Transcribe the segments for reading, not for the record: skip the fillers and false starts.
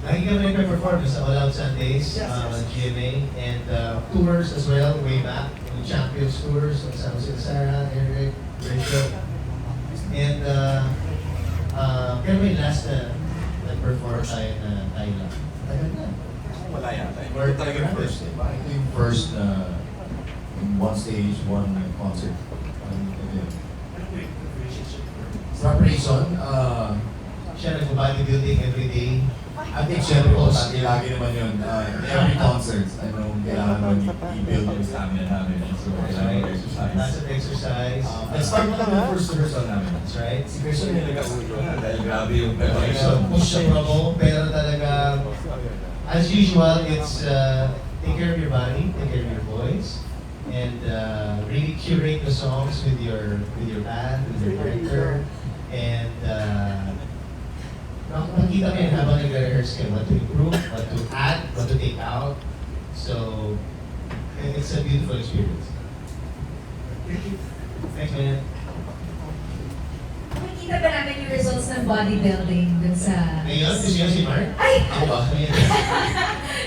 Lagi kami nagpe-perform sa All Out Sundays, GMA, and tours as well, way back. Yung Champions Tours, kasama si Sarah, Eric, Rachel. And pero may last na nag-perform tayo na tayo lang. Tagal na. Wala yata. Or Talaga yung first eh. Ito yung first one stage, one concert. Preparation, Siya nag-bodybuilding every day. I think syempre po, lagi naman yun. Every concert, kailangan mo i-build yung stamina namin. So, kailangan Lots exercise. of exercise. Nag-start na lang yung first rehearsal namin. That's right. Si Christian yung nag-ulo na dahil grabe yung So, preparation. push sa promo, pero talaga, as usual, it's take care of your body, take care of your voice, and really curate the songs with your band, with your director, and makikita mo yun habang nag-rehearse kayo, what to improve, what to add, what to take out. So, it's a beautiful experience. Thanks, man. Nakikita ba namin yung results ng bodybuilding dun sa... Ngayon, gusto niyo si Mark? Ay! Ako ba? Ngayon.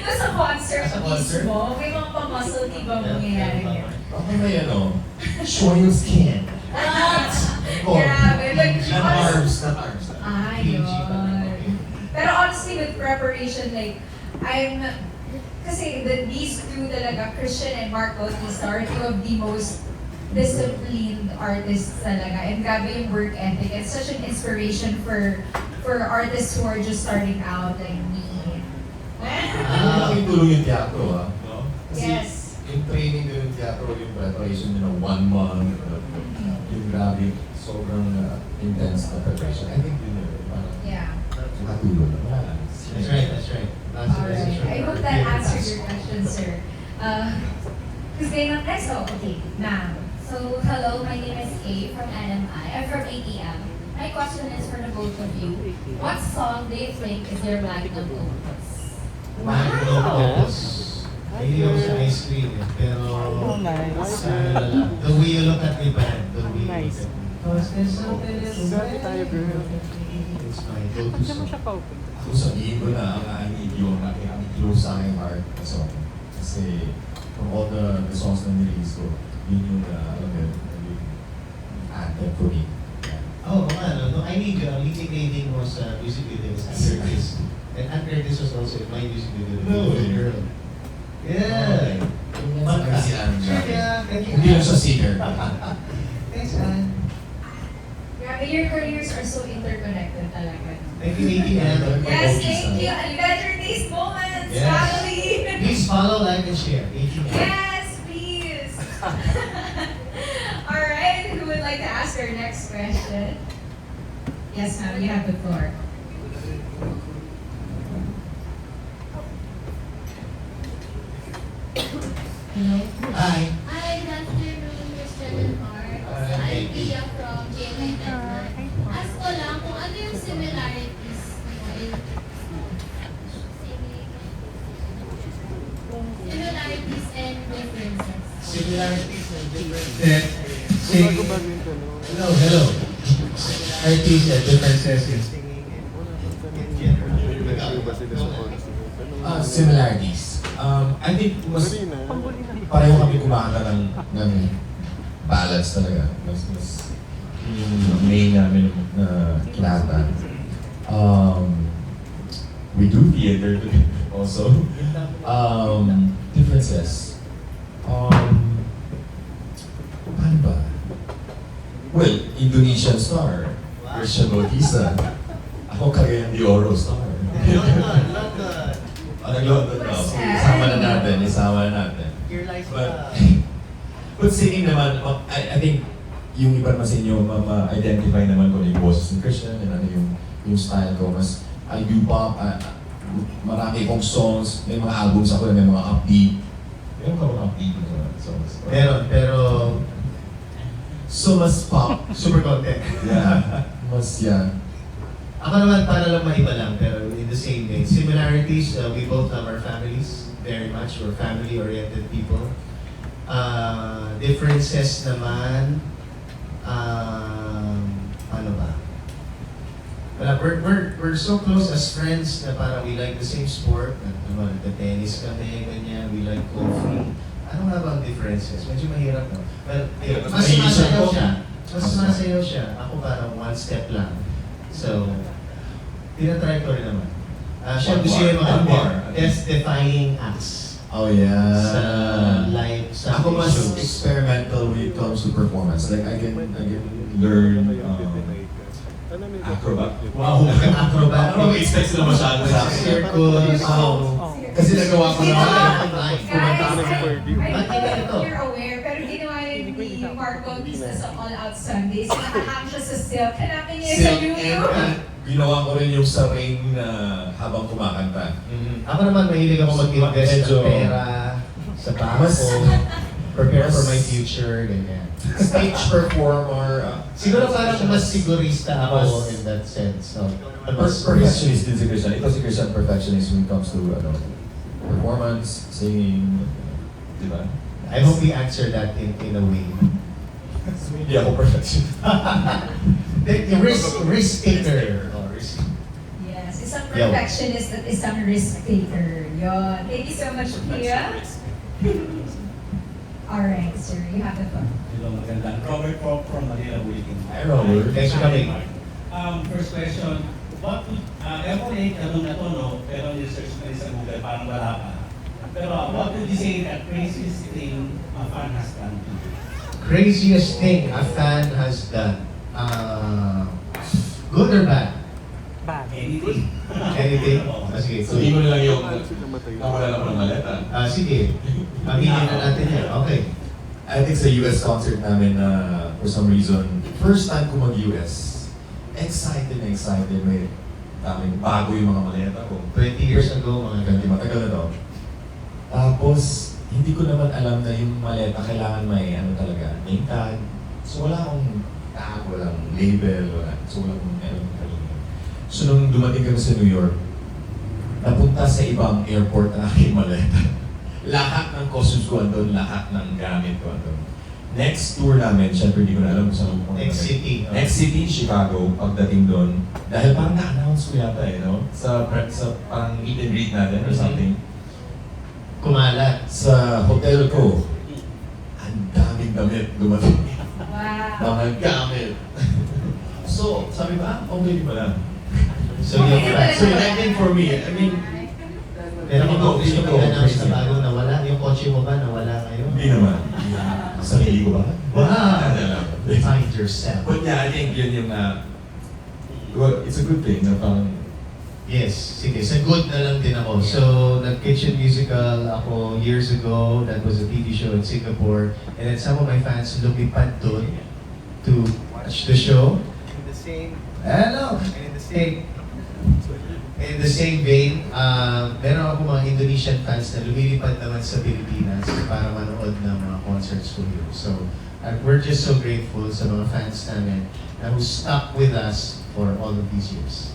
Dun sa concert Sa concert? mismo, may mga pa-muscle di ba mangyayari niya? Ako may show yung skin. Grabe. Like, Not arms, not arms. Ayun. Pero honestly, with preparation, like, kasi these two talaga, Christian and Mark Bautista, are two of the most disciplined artists talaga. And grabe yung work ethic. It's such an inspiration for artists who are just starting out, like me. Malaking tulong yung teatro, ah. Kasi Yes. yung training din yung teatro, yung preparation nyo ng 1 month, yung grabe, sobrang intense na preparation. I think yun yun, parang Yeah. nakatulong. Wala. That's right, that's right. Lots of Alright. exercise. I hope that answered your question, sir. Because next, okay, ma'am. So, hello, my name is Kay from NMI. I'm from ATM. My question is for the both of you. What song do you think is your magnum opus? Magnum opus. Hindi ako sa ice cream eh, pero sa ano na lang. The way you look at me band. The way you look at me. Cause there's something it's my go-to song. Kung sabihin ko na ang I Need You, ang close sa aking heart na song. Kasi from all the songs na nirelease ko, yun yung yung anthem for me. Oh, ano, no, I Need You. Ang leading rating mo sa music video is Ann Curtis. And Ann Curtis was also in my music video. No. Girl. Yeah. Kasi Yeah, thank you. hindi lang siya singer. Thanks, Ann. Grabe, your careers are so interconnected talaga. Thank you, ATM. Yes, thank you. And better taste moments, Yes. family. Please follow, like, and share. ATM. Yes, please. All right, who would like to ask our next question? Yes, ma'am, you have the floor. Hello. Hi. Hi, good afternoon, Christian and Mark. I'm Pia from GMA Network. Ask ko lang kung ano yung similarities similarities and differences. Similarities and differences. Hello. Similarities and differences in singing and general. Similarities. I think mas pareho kami kumanta ng balance talaga. Mas yung main namin na kinanta. We do theater also. Differences. Paano ba? Well, Indonesian star, Christian Bautista. Ako Cagayan de Oro star. London. Nag-London na. Isama na natin. Your life But singing naman, I think yung iba naman sa inyo, ma-identify naman ko na yung boses ni Christian, and ano yung style ko. Mas, I do pop, marami kong songs, may mga albums ako na may mga upbeat. Meron ka mga upbeat na songs. Meron, pero So, mas pop. super content. Yeah. Mas yan. Ako naman, para lang maiba lang, pero in the same vein. Similarities, we both love our families very much. We're family-oriented people. Differences naman, ano ba? Wala, we're so close as friends na parang we like the same sport. Nagka-tennis kami, ganyan. We like coffee. Ano nga ba ang differences? Medyo mahirap, no? Well, mas sumasayaw siya. Mas sumasayaw siya. Ako parang one step lang. So, tinatry ko rin naman. Siya gusto yung mga death-defying acts Oh yeah. sa live sa Ako mas shows. experimental when it comes to performance. Like I can learn acrobat. Wow, acrobat. Ano expect sila masyado sa akin? Circles. Kasi nagawa ko Guys, naman. you're aware, pero ginawa yun ni Mark Bautista sa All Out Sundays. Nakahang siya sa silk. Hanapin niya sa Silk and YouTube. ginawa ko rin yung sa ring na habang kumakanta. Ako naman mahilig ako mag-invest Medyo- ng pera sa bangko. Prepare for my future, ganyan. Stage performer. Siguro parang mas sigurista ako Mas- in that sense. So, Perfectionist din si Christian. Ito si Christian perfectionist when it comes to performance, singing, di ba? I hope we answer that in a way. Hindi ako perfectionist. Risk taker. Oh, risk. Yes, isang perfectionist at isang risk taker. Yun. Thank you so much, Pia. Alright, sir, you have the phone. Hello, magandang. Robert Pop from Manila, Bulacan. Hi, Robert. Thanks for coming. First question, what would, F1 tanong na to, no? Pero research ko rin sa Google, parang wala pa. Pero what would you say that craziest thing a fan has done to you? Craziest thing a fan has done. Good or bad? Anything? Anything? Oo. Sige. So, hindi mo na lang yung nawala lang ng maleta. Sige. Pamilya na natin yan. Okay. I think sa US concert namin na for some reason, first time ko mag-US, excited na excited. May daming bago yung mga maleta ko. 20 years ago, mga Ganti matagal na daw. Tapos, hindi ko naman alam na yung maleta kailangan may ano talaga, name tag. So wala akong tag, walang label, wala. So walang ano talaga. So nung dumating kami sa New York, napunta sa ibang airport na aking maleta. Lahat ng costumes ko andun, lahat ng gamit ko andun. Next tour namin, syempre hindi ko na alam kung saan pupunta. Next city. Next city, Chicago, pagdating doon. Dahil parang na-announce ko yata no? Sa parang meet and greet natin or something. Kumalat. Sa hotel ko, ang daming damit dumating. Wow. Mga gamit. So, sabi ko, okay di pala. So, yung So, I think for me, I mean, pero kung Hindi gusto ko mo i-announce crazy. na bago nawala, yung kotse mo ba nawala ngayon? hindi naman. Sarili ko ba? Wow! Find yourself. But yeah, I think yun yung well, it's a good thing na parang Yes, sige. Sa good na lang din ako. So, nag-kitchen musical ako years ago. That was a TV show in Singapore. And then some of my fans lumipad doon to watch the show. In the same, Hello! and in the same, In the same vein, meron ako mga Indonesian fans na lumilipad naman sa Pilipinas para manood ng mga concerts ko here. So, we're just so grateful sa mga fans namin na who stuck with us for all of these years.